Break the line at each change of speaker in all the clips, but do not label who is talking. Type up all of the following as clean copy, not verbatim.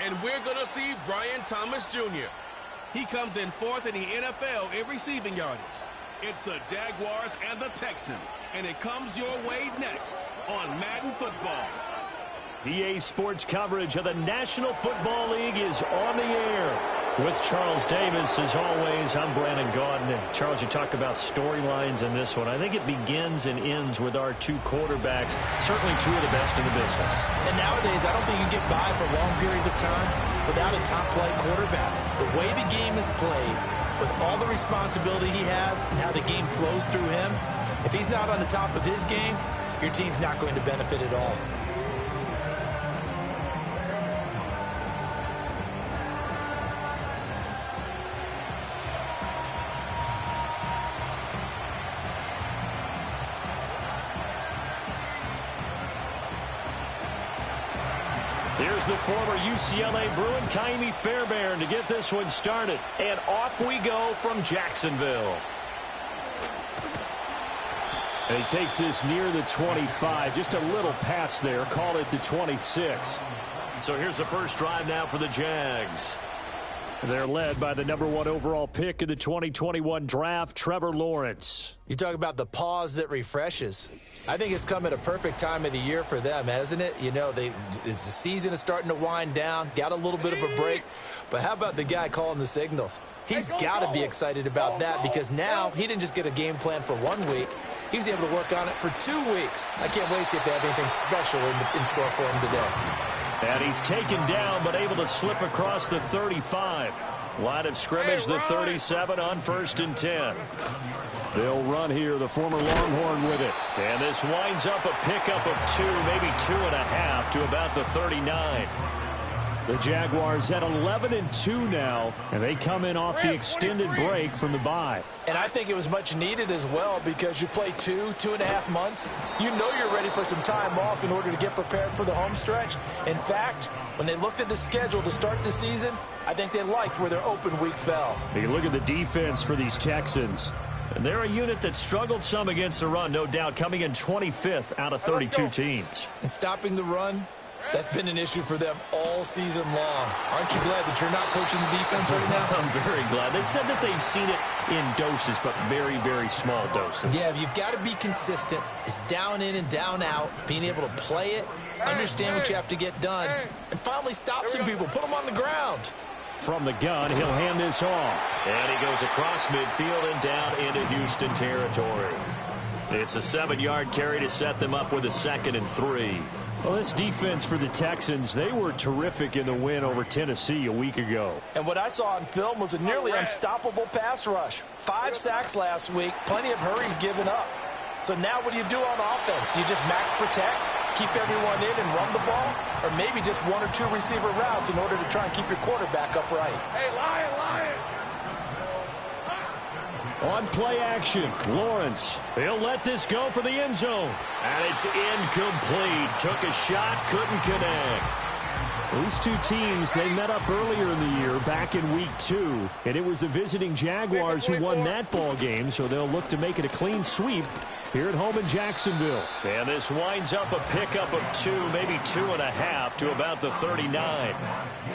And we're going to see Brian Thomas Jr. He comes in fourth in the NFL in receiving yardage. It's the Jaguars and the Texans, and it comes your way next on Madden Football.
EA Sports coverage of the National Football League is on the air. With Charles Davis, as always, I'm Brandon Gaudin. And Charles, you talk about storylines in this one. I think it begins and ends with our two quarterbacks, certainly two of the best in the business.
And nowadays, I don't think you can get by for long periods of time without a top-flight quarterback. The way the game is played, with all the responsibility he has and how the game flows through him, if he's not on the top of his game, your team's not going to benefit at all.
Here's the former UCLA Bruin, Kaimi Fairbairn, to get this one started. And off we go from Jacksonville. And he takes this near the 25. Just a little pass there. Call it the 26. So here's the first drive now for the Jags. They're led by the #1 overall pick in the 2021 draft, Trevor Lawrence.
You talk about the pause that refreshes. I think it's come at a perfect time of the year for them, hasn't it? You know, the season is starting to wind down, got a little bit of a break. But how about the guy calling the signals? He's got to be excited about that because now he didn't just get a game plan for 1 week. He was able to work on it for 2 weeks. I can't wait to see if they have anything special in store for him today.
And he's taken down but able to slip across the 35. Line of scrimmage, the 37 on 1st and 10. They'll run here, the former Longhorn with it. And this winds up a pickup of 2, maybe 2.5 to about the 39. The Jaguars at 11-2 now, and they come in off the extended break from the bye.
And I think it was much needed as well because you play 2.5 months. You know you're ready for some time off in order to get prepared for the home stretch. In fact, when they looked at the schedule to start the season, I think they liked where their open week fell.
You look at the defense for these Texans. And they're a unit that struggled some against the run, no doubt, coming in 25th out of 32 teams.
And stopping the run, that's been an issue for them all season long. Aren't you glad that you're not coaching the defense right now?
I'm very glad. They said that they've seen it in doses, but very, very small doses.
Yeah, you've got to be consistent. It's down in and down out, being able to play it, understand what you have to get done, and finally stop some people, put them on the ground.
From the gun, he'll hand this off. And he goes across midfield and down into Houston territory. It's a 7-yard carry to set them up with a 2nd and 3. Well, this defense for the Texans, they were terrific in the win over Tennessee a week ago.
And what I saw on film was a nearly unstoppable pass rush. 5 sacks last week, plenty of hurries given up. So now what do you do on offense? You just max protect, keep everyone in and run the ball, or maybe just 1 or 2 receiver routes in order to try and keep your quarterback upright.
Hey, Lion!
On play action, Lawrence. He'll let this go for the end zone. And it's incomplete. Took a shot, couldn't connect. These two teams, they met up earlier in the year, back in week 2. And it was the visiting Jaguars who won that ball game, so they'll look to make it a clean sweep here at home in Jacksonville. And this winds up a pickup of 2, maybe 2.5 to about the 39.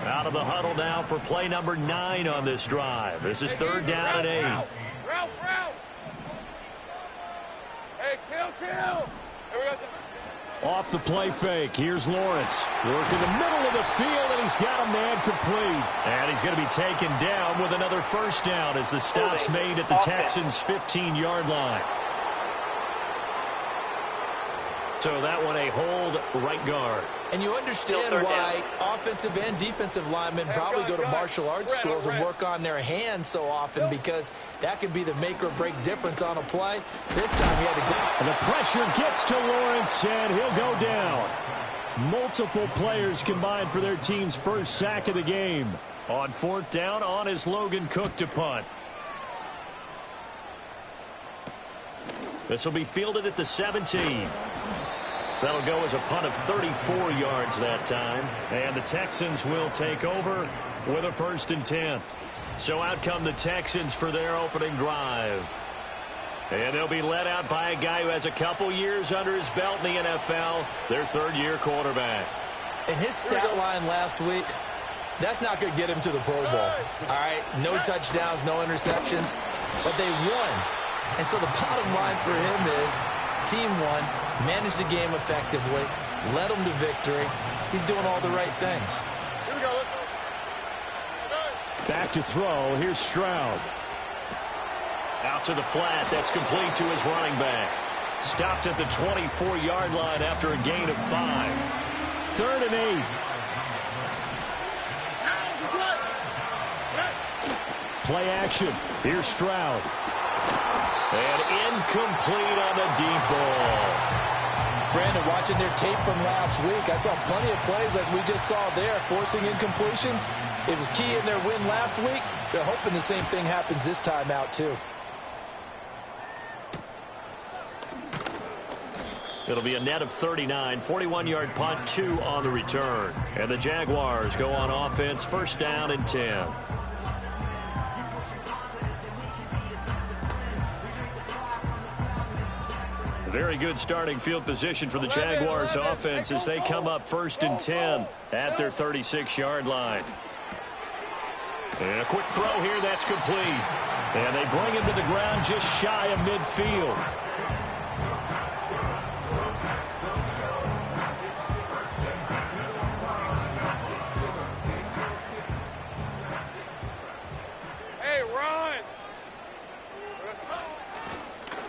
Out of the huddle now for play number 9 on this drive. This is 3rd down and 8.
Route! Hey, kill! Here we go.
Off the play fake, here's Lawrence. Working the middle of the field, and he's got a man complete. And he's going to be taken down with another 1st down as the stop's made at the Texans' 15-yard line. So that one a hold right guard.
And you understand why offensive and defensive linemen probably go to martial arts schools and work on their hands so often, because that can be the make or break difference on a play. This time he had to go.
And the pressure gets to Lawrence, and he'll go down. Multiple players combined for their team's 1st sack of the game. On 4th down, on is Logan Cook to punt. This will be fielded at the 17. That'll go as a punt of 34 yards that time. And the Texans will take over with a 1st and 10. So out come the Texans for their opening drive. And they'll be led out by a guy who has a couple years under his belt in the NFL, their 3rd-year quarterback.
And his stat line last week, That's not going to get him to the Pro Bowl. All right, no touchdowns, no interceptions, but they won. And so the bottom line for him is team won, managed the game effectively, led them to victory. He's doing all the right things.
Here we go.
Back to throw. Here's Stroud. Out to the flat. That's complete to his running back. Stopped at the 24-yard line after a gain of 5. 3rd and 8. Play action. Here's Stroud. And incomplete on the deep ball.
Brandon, watching their tape from last week, I saw plenty of plays like we just saw there, forcing incompletions. It was key in their win last week. They're hoping the same thing happens this time out, too.
It'll be a net of 39, 41-yard punt, 2 on the return. And the Jaguars go on offense, 1st down and 10. Very good starting field position for the Jaguars offense as they come up 1st and 10 at their 36-yard line. And a quick throw here, that's complete. And they bring him to the ground just shy of midfield.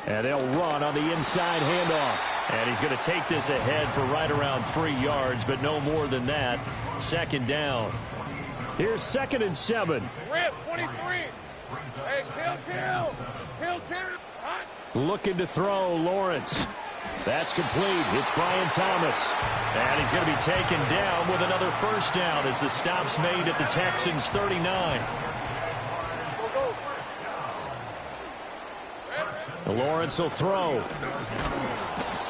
And they'll run on the inside handoff. And he's going to take this ahead for right around 3 yards, but no more than that. 2nd down. Here's 2nd and 7.
Rip, 23. Hey, kill. Hot.
Looking to throw, Lawrence. That's complete. It's Brian Thomas. And he's going to be taken down with another 1st down as the stop's made at the Texans' 39. Lawrence will throw.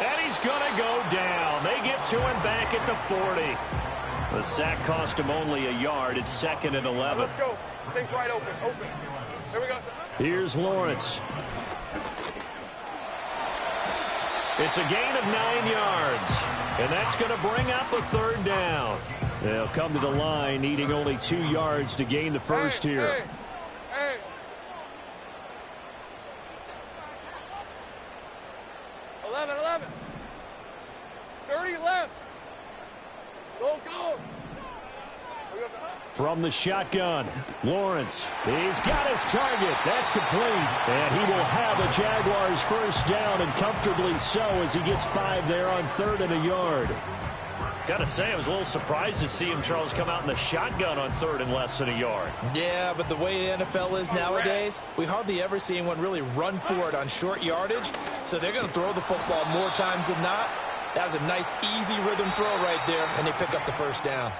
And he's going to go down. They get to him back at the 40. The sack cost him only a yard. It's 2nd and 11.
Let's go. Take right open. Here we go.
Here's Lawrence. It's a gain of 9 yards. And that's going to bring up a 3rd down. They'll come to the line needing only 2 yards to gain the first here.
Hey. 11. 30 left. Go.
From the shotgun, Lawrence. He's got his target. That's complete. And he will have a Jaguars 1st down, and comfortably so as he gets 5 there on 3rd and a yard. Got to say, I was a little surprised to see him, Charles, come out in the shotgun on 3rd and less than a yard.
Yeah, but the way the NFL is nowadays, we hardly ever see anyone really run for it on short yardage. So they're going to throw the football more times than not. That was a nice, easy rhythm throw right there, and they pick up the 1st down.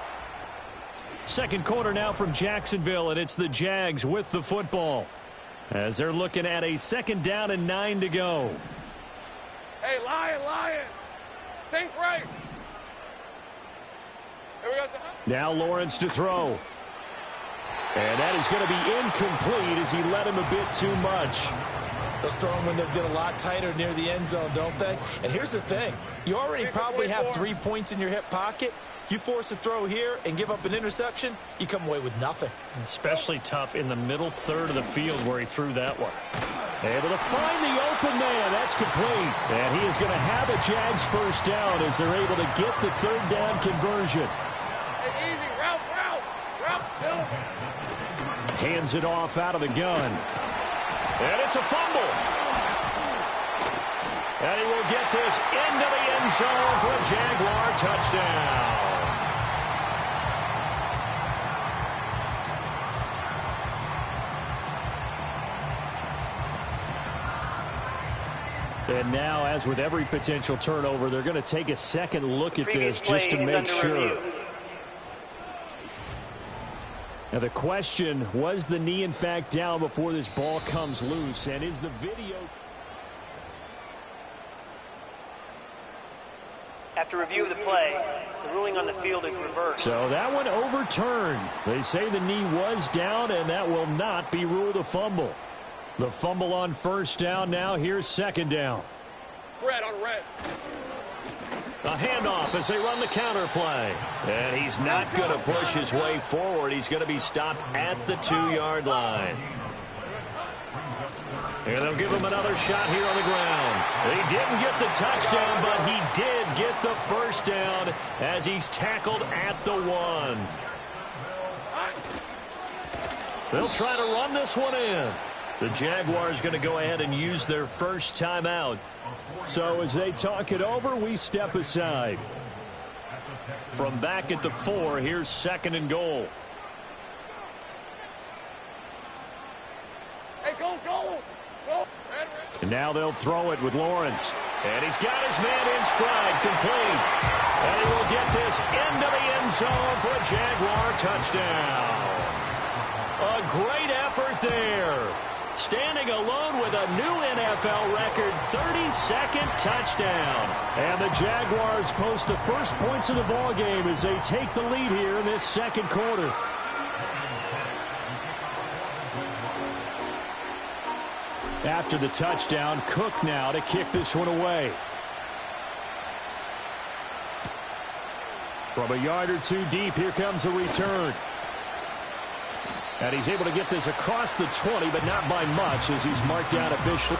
2nd quarter now from Jacksonville, and it's the Jags with the football as they're looking at a 2nd down and 9 to go.
Hey, Lion. Sink right. Here we go.
Now Lawrence to throw. And that is going to be incomplete as he let him a bit too much.
Those throwing windows get a lot tighter near the end zone, don't they? And here's the thing. You already probably have 3 points in your hip pocket. You force a throw here and give up an interception, you come away with nothing.
Especially tough in the middle 3rd of the field where he threw that one. Able to find the open man. That's complete. And he is going to have a Jags 1st down as they're able to get the 3rd down conversion.
Hey, easy. Route. Silver.
Hands it off out of the gun. And it's a fumble. And he will get this into the end zone for a Jaguar touchdown. And now, as with every potential turnover, they're going to take a second look at this just to make sure. Now the question, was the knee in fact down before this ball comes loose? And is the video...
After review of the play, the ruling on the field is reversed.
So that one overturned. They say the knee was down, and that will not be ruled a fumble. The fumble on 1st down now. Here's 2nd down.
Red on red.
A handoff as they run the counter play. And he's not going to push his way forward. He's going to be stopped at the 2-yard line. And they'll give him another shot here on the ground. He didn't get the touchdown, but he did get the first down as he's tackled at the 1. They'll try to run this one in. The Jaguars going to go ahead and use their first timeout.
So as they talk it over, we step aside.
From back at the 4, here's 2nd and goal.
Hey, go, go, go.
And now they'll throw it with Lawrence. And he's got his man in stride, complete. And he will get this into the end zone for a Jaguar touchdown. A great effort there. Standing alone with a new NFL record 32nd touchdown.
And the Jaguars post the first points of the ball game as they take the lead here in this second quarter. After the touchdown, Cook now to kick this one away. From a yard or two deep, here comes a return. And he's able to get this across the 20, but not by much as he's marked down officially.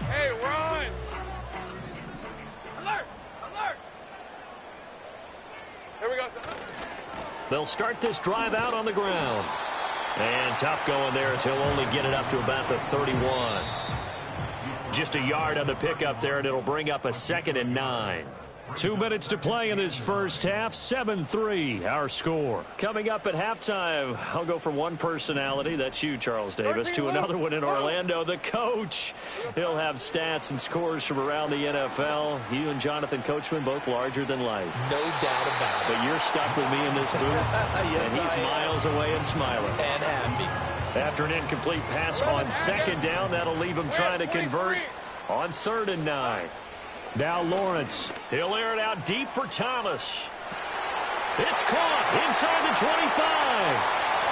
Hey, run! Alert! Alert! Here we go, son.
They'll start this drive out on the ground. And tough going there as he'll only get it up to about the 31. Just a yard on the pickup there, and it'll bring up a 2nd and 9.
2 minutes to play in this first half. 7-3, our score.
Coming up at halftime, I'll go from one personality, that's you, Charles Davis, to another one in Orlando, the coach. He'll have stats and scores from around the NFL. You and Jonathan Coachman, both larger than life.
No doubt about it.
But you're stuck with me in this booth,
Yes,
and he's miles away and smiling.
And happy.
After an incomplete pass on 2nd down, that'll leave him trying to convert on 3rd and 9.
Now Lawrence.
He'll air it out deep for Thomas. It's caught inside the 25.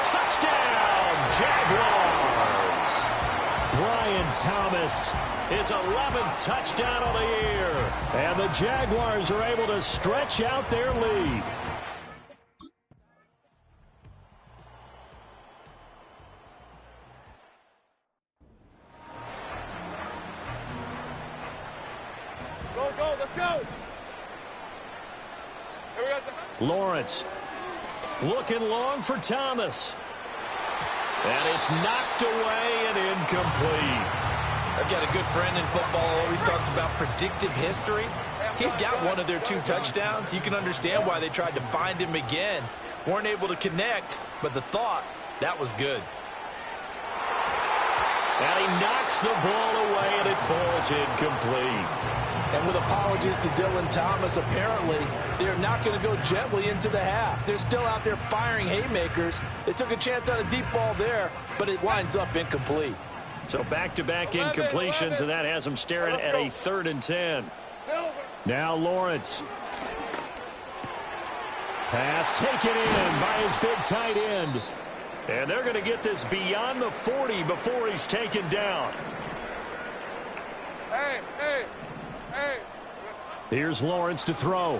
Touchdown, Jaguars.
Brian Thomas.
His 11th touchdown of the year.
And the Jaguars are able to stretch out their lead.
Go, go, let's go! Here we go, son.
Lawrence looking long for Thomas. And it's knocked away and incomplete.
I've got a good friend in football, always talks about predictive history. He's got one of their 2 touchdowns. You can understand why they tried to find him again. Weren't able to connect, but the thought, that was good.
And he knocks the ball away, and it falls incomplete.
And with apologies to Dylan Thomas, apparently they're not going to go gently into the half. They're still out there firing haymakers. They took a chance on a deep ball there, but it winds up incomplete.
So back-to-back incompletions, and that has them staring at a 3rd and 10.
Now Lawrence. Pass taken in by his big tight end.
And they're going to get this beyond the 40 before he's taken down.
Hey, hey, hey.
Here's Lawrence to throw.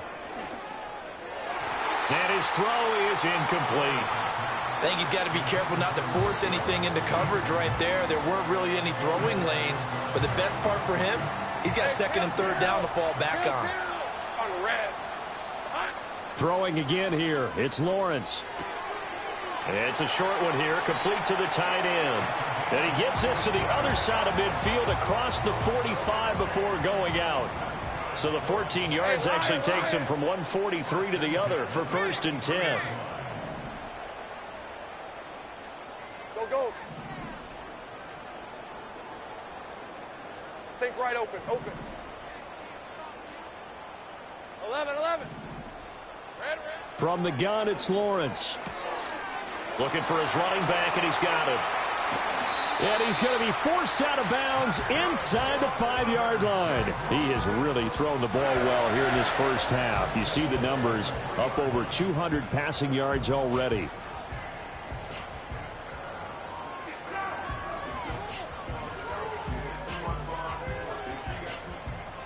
And his throw is incomplete.
I think he's got to be careful not to force anything into coverage right there. There weren't really any throwing lanes, but the best part for him, he's got 2nd and 3rd down to fall back on.
On red.
Throwing again here. It's Lawrence.
It's a short one here, complete to the tight end. And he gets this to the other side of midfield across the 45 before going out. So the 14 yards actually takes him from 143 to the other for 1st and 10.
Go, go. open, open. 11, 11. Red.
From the gun, it's Lawrence. Looking for his running back, and he's got it. And he's going to be forced out of bounds inside the 5-yard line. He has really thrown the ball well here in this first half. You see the numbers, up over 200 passing yards already.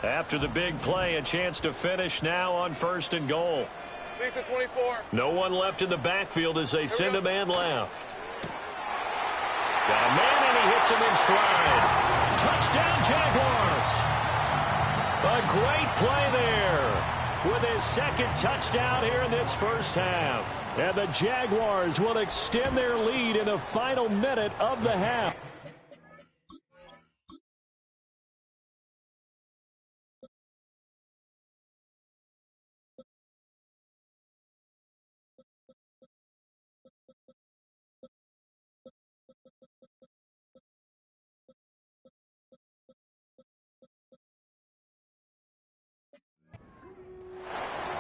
After the big play, a chance to finish now on 1st and goal.
Lisa 24.
No one left in the backfield as they send a man left. Got a man, and he hits him in stride. Touchdown, Jaguars. A great play there with his second touchdown here in this first half. And the Jaguars will extend their lead in the final minute of the half.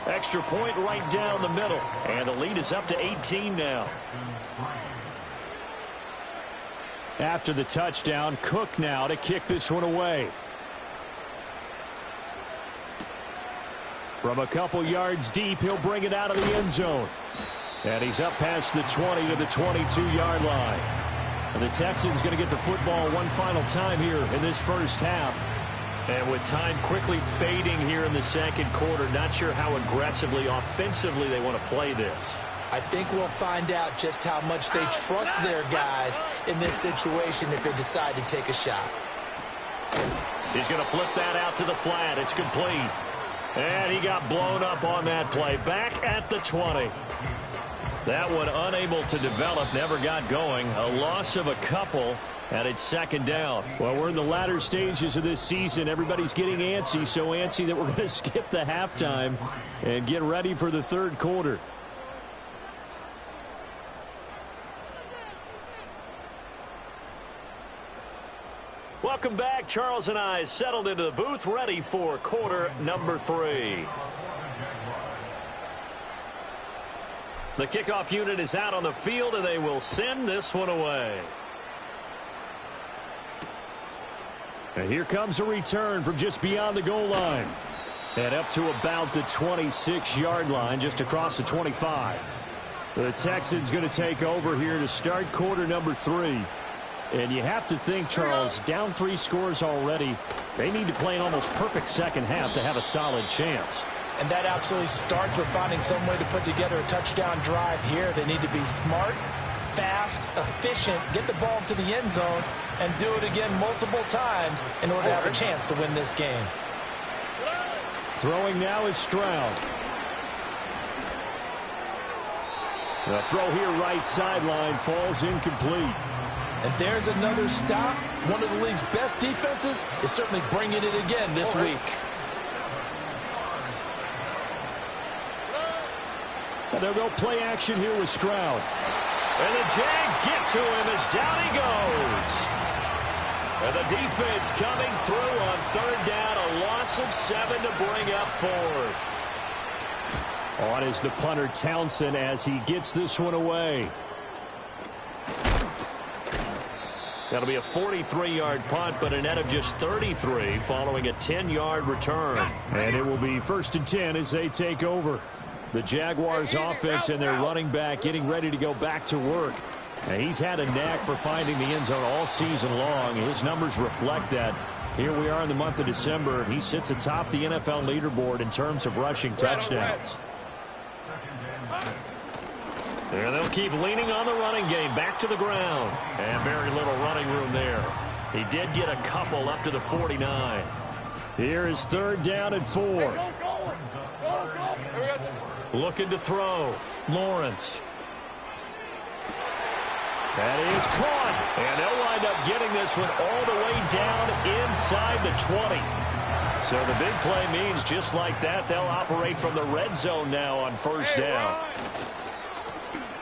Extra point right down the middle. And the lead is up to 18 now. After the touchdown, Cook now to kick this one away. From a couple yards deep, he'll bring it out of the end zone. And he's up past the 20 to the 22-yard line. And the Texans going to get the football one final time here in this first half. And with time quickly fading here in the second quarter, not sure how aggressively, offensively they want to play this.
I think we'll find out just how much they trust their guys in this situation if they decide to take a shot.
He's going to flip that out to the flat. It's complete. And he got blown up on that play. Back at the 20. That one unable to develop, never got going. A loss of a couple. And it's second down. Well, we're in the latter stages of this season. Everybody's getting antsy, so antsy that we're going to skip the halftime and get ready for the third quarter. Welcome back. Charles and I settled into the booth, ready for quarter number 3. The kickoff unit is out on the field, and they will send this one away. And here comes a return from just beyond the goal line. And up to about the 26-yard line, just across the 25. The Texans going to take over here to start quarter number 3. And you have to think, Charles, down 3 scores already. They need to play an almost perfect second half to have a solid chance.
And that absolutely starts with finding some way to put together a touchdown drive here. They need to be smart, fast, efficient, get the ball to the end zone, and do it again multiple times in order to have a chance to win this game.
Throwing now is Stroud. The throw here right sideline falls incomplete.
And there's another stop. One of the league's best defenses is certainly bringing it again this week.
And they'll go play action here with Stroud. And the Jags get to him as down he goes. And the defense coming through on third down. A loss of 7 to bring up fourth. On is the punter Townsend as he gets this one away. That'll be a 43-yard punt, but a net of just 33 following a 10-yard return. And it will be 1st and 10 as they take over. The Jaguars offense and their running back getting ready to go back to work. And he's had a knack for finding the end zone all season long. His numbers reflect that. Here we are in the month of December. He sits atop the NFL leaderboard in terms of rushing touchdowns. And they'll keep leaning on the running game back to the ground. And very little running room there. He did get a couple up to the 49. Here is 3rd down and 4. Looking to throw. Lawrence. That is caught. And they'll wind up getting this one all the way down inside the 20. So the big play means just like that, they'll operate from the red zone now on 1st down.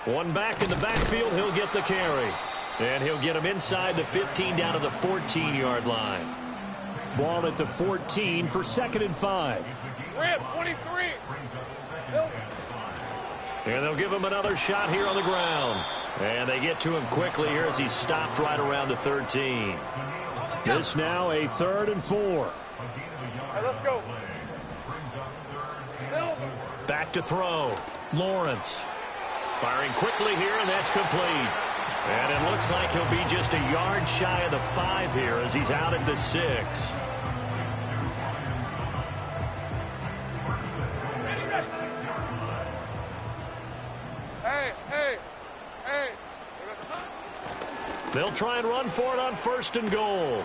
One back in the backfield, he'll get the carry. And he'll get him inside the 15 down to the 14-yard line. Ball at the 14 for 2nd and 5.
Rip, 23.
And they'll give him another shot here on the ground. And they get to him quickly here as he stopped right around the 13. This now a 3rd and 4.
All right, let's go.
Back to throw. Lawrence. Firing quickly here, and that's complete. And it looks like he'll be just a yard shy of the 5 here as he's out at the 6.
Hey.
They'll try and run for it on 1st and goal.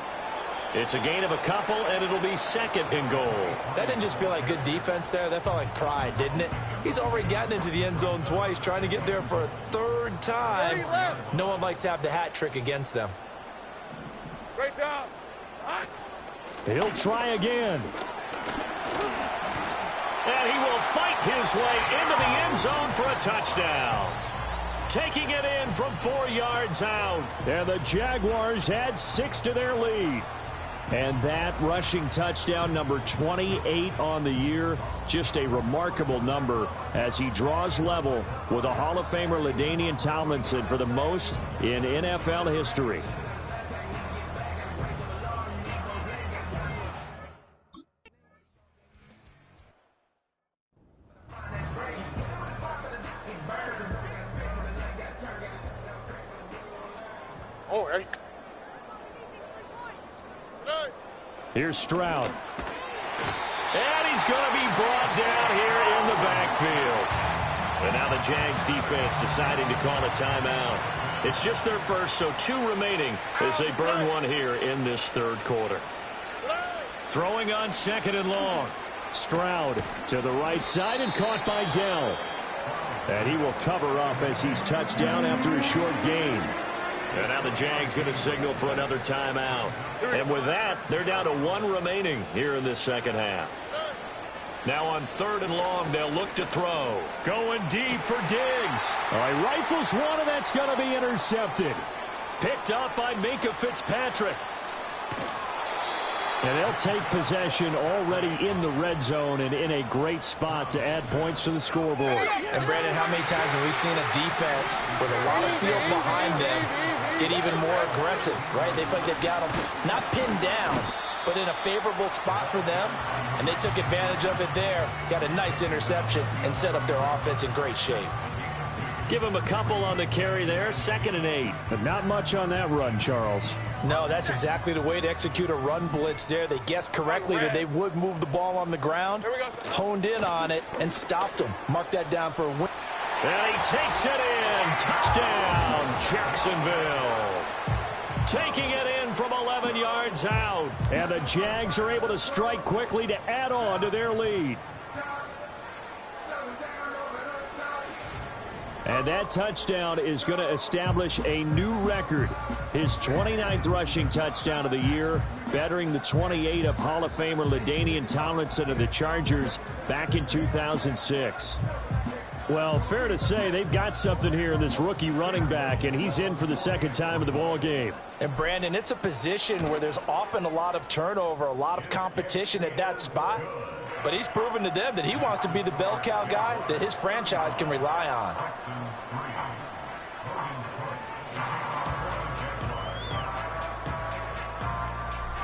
It's a gain of a couple, and it'll be 2nd and goal.
That didn't just feel like good defense there. That felt like pride, didn't it? He's already gotten into the end zone twice, trying to get there for a 3rd time. No one likes to have the hat trick against them.
Great job.
He'll try again. And he will fight his way into the end zone for a touchdown. Taking it in from 4 yards out. And the Jaguars add 6 to their lead. And that rushing touchdown, number 28 on the year, just a remarkable number as he draws level with a Hall of Famer LaDainian Tomlinson for the most in NFL history. Here's Stroud. And he's going to be brought down here in the backfield. And now the Jags defense deciding to call a timeout. It's just their first, so 2 remaining as they burn one here in this 3rd quarter. Throwing on 2nd and long. Stroud to the right side and caught by Dell. And he will cover up as he's touched down after a short gain. And now the Jags going to signal for another timeout. And with that, they're down to 1 remaining here in this 2nd half. Now on 3rd and long, they'll look to throw. Going deep for Diggs. All right, rifles one, and that's going to be intercepted. Picked up by Minkah Fitzpatrick. And they'll take possession already in the red zone and in a great spot to add points to the scoreboard.
And, Brandon, how many times have we seen a defense with a lot of field behind them get even more aggressive, right? They feel like they've got them not pinned down, but in a favorable spot for them, and they took advantage of it there, got a nice interception, and set up their offense in great shape.
Give him a couple on the carry there, 2nd and 8.
But not much on that run, Charles.
No, that's exactly the way to execute a run blitz there. They guessed correctly that they would move the ball on the ground, honed in on it, and stopped them. Mark that down for a win.
And he takes it in. Touchdown, Jacksonville. Taking it in from 11 yards out. And the Jags are able to strike quickly to add on to their lead. And that touchdown is going to establish a new record. His 29th rushing touchdown of the year, bettering the 28 of Hall of Famer LaDainian Tomlinson of the Chargers back in 2006. Well, fair to say they've got something here in this rookie running back, and he's in for the 2nd time of the ball game.
And, Brandon, it's a position where there's often a lot of turnover, a lot of competition at that spot. But he's proven to them that he wants to be the bell cow guy that his franchise can rely on.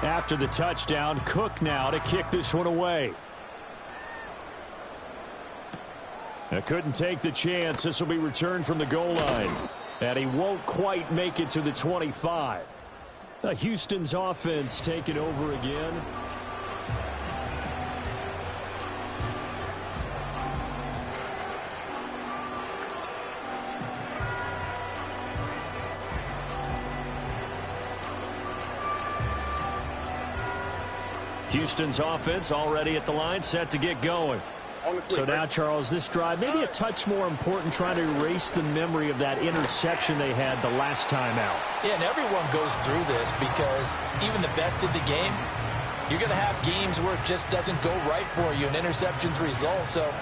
After the touchdown, Cook now to kick this one away. Now couldn't take the chance. This will be returned from the goal line. And he won't quite make it to the 25. Now Houston's offense taking over again. Houston's offense already at the line, set to get going.
So now, Charles, this drive maybe a touch more important, trying to erase the memory of that interception they had the last time out.
Yeah, and everyone goes through this because even the best in the game, you're going to have games where it just doesn't go right for you and interceptions result. So,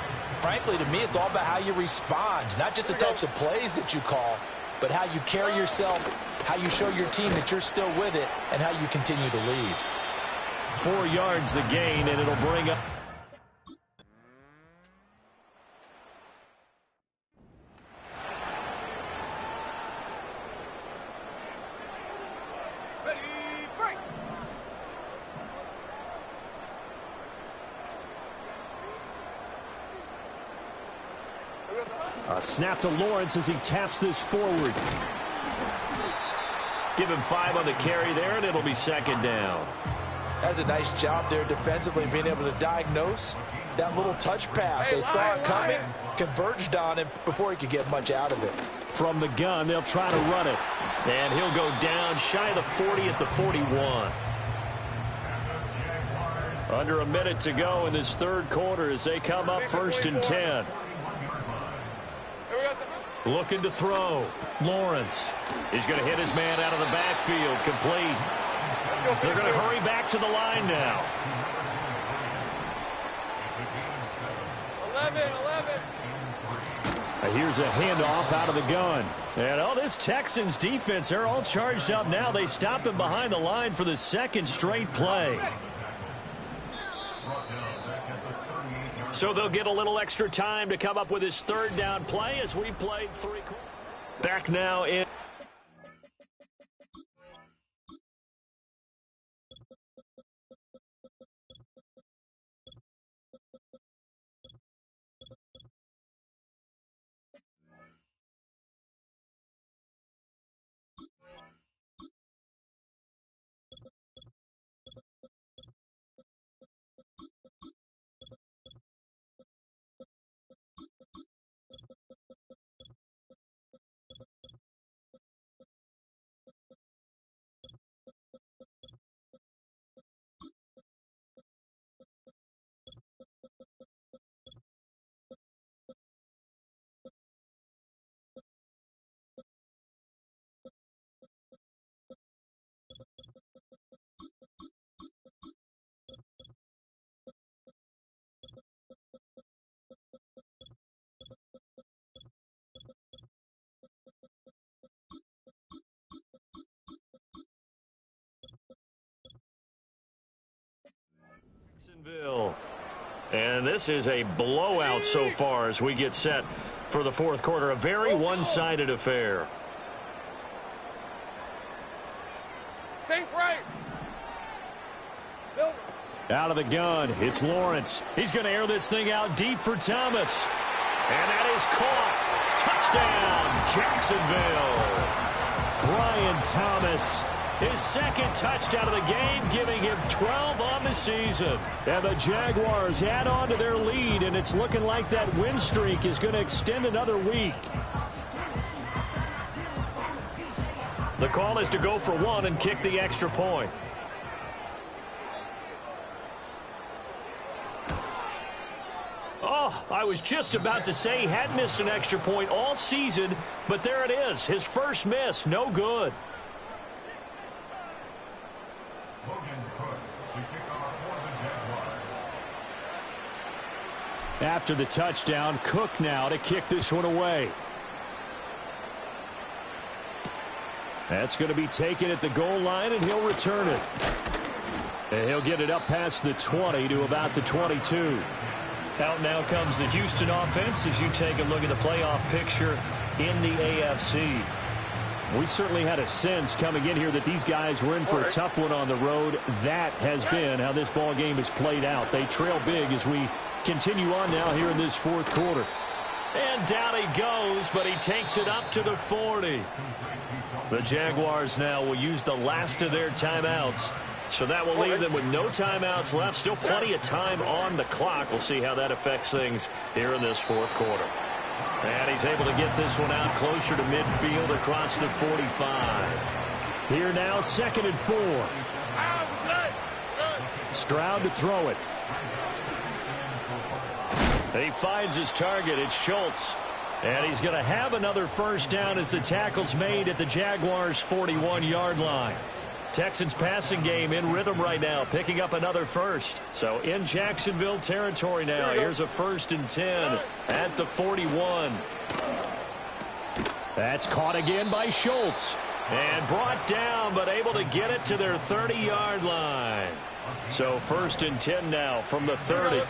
frankly, to me, it's all about how you respond, not just the types of plays that you call, but how you carry yourself, how you show your team that you're still with it, and how you continue to lead.
4 yards the gain, and it'll bring up. A snap to Lawrence as he taps this forward. Give him 5 on the carry there, and it'll be second down.
That's a nice job there defensively, being able to diagnose that little touch pass. They saw it coming, converged on him before he could get much out of it.
From the gun, they'll try to run it. And he'll go down shy of the 40 at the 41. Under a minute to go in this third quarter as they come up 1st and 10. Looking to throw. Lawrence. He's going to hit his man out of the backfield. Complete. They're going to hurry back to the line now.
11.
Here's a handoff out of the gun. And, this Texans defense, they're all charged up now. They stop him behind the line for the second straight play. So they'll get a little extra time to come up with his third down play as we played 3 quarters. Back now in. And this is a blowout so far as we get set for the fourth quarter. A very one-sided affair.
Safe right. Silver.
Out of the gun, it's Lawrence. He's going to air this thing out deep for Thomas. And that is caught. Touchdown, Jacksonville. Brian Thomas. His second touchdown of the game, giving him 12 on the season. And the Jaguars add on to their lead, and it's looking like that win streak is going to extend another week. The call is to go for 1 and kick the extra point. Oh, I was just about to say he had missed an extra point all season, but there it is. His first miss, no good. After the touchdown, Cook now to kick this one away. That's going to be taken at the goal line, and he'll return it. And he'll get it up past the 20 to about the 22. Out now comes the Houston offense as you take a look at the playoff picture in the AFC. We certainly had a sense coming in here that these guys were in for a tough one on the road. That has been how this ball game has played out. They trail big as we continue on now here in this fourth quarter. And down he goes, but he takes it up to the 40. The Jaguars now will use the last of their timeouts. So that will leave them with no timeouts left. Still plenty of time on the clock. We'll see how that affects things here in this fourth quarter. And he's able to get this one out closer to midfield across the 45. Here now, 2nd and 4. Stroud to throw it. And he finds his target. It's Schultz. And he's going to have another first down as the tackle's made at the Jaguars' 41-yard line. Texans passing game in rhythm right now, picking up another first. So in Jacksonville territory now. Here's a 1st and 10 at the 41. That's caught again by Schultz. And brought down, but able to get it to their 30-yard line. So 1st and 10 now from the 30.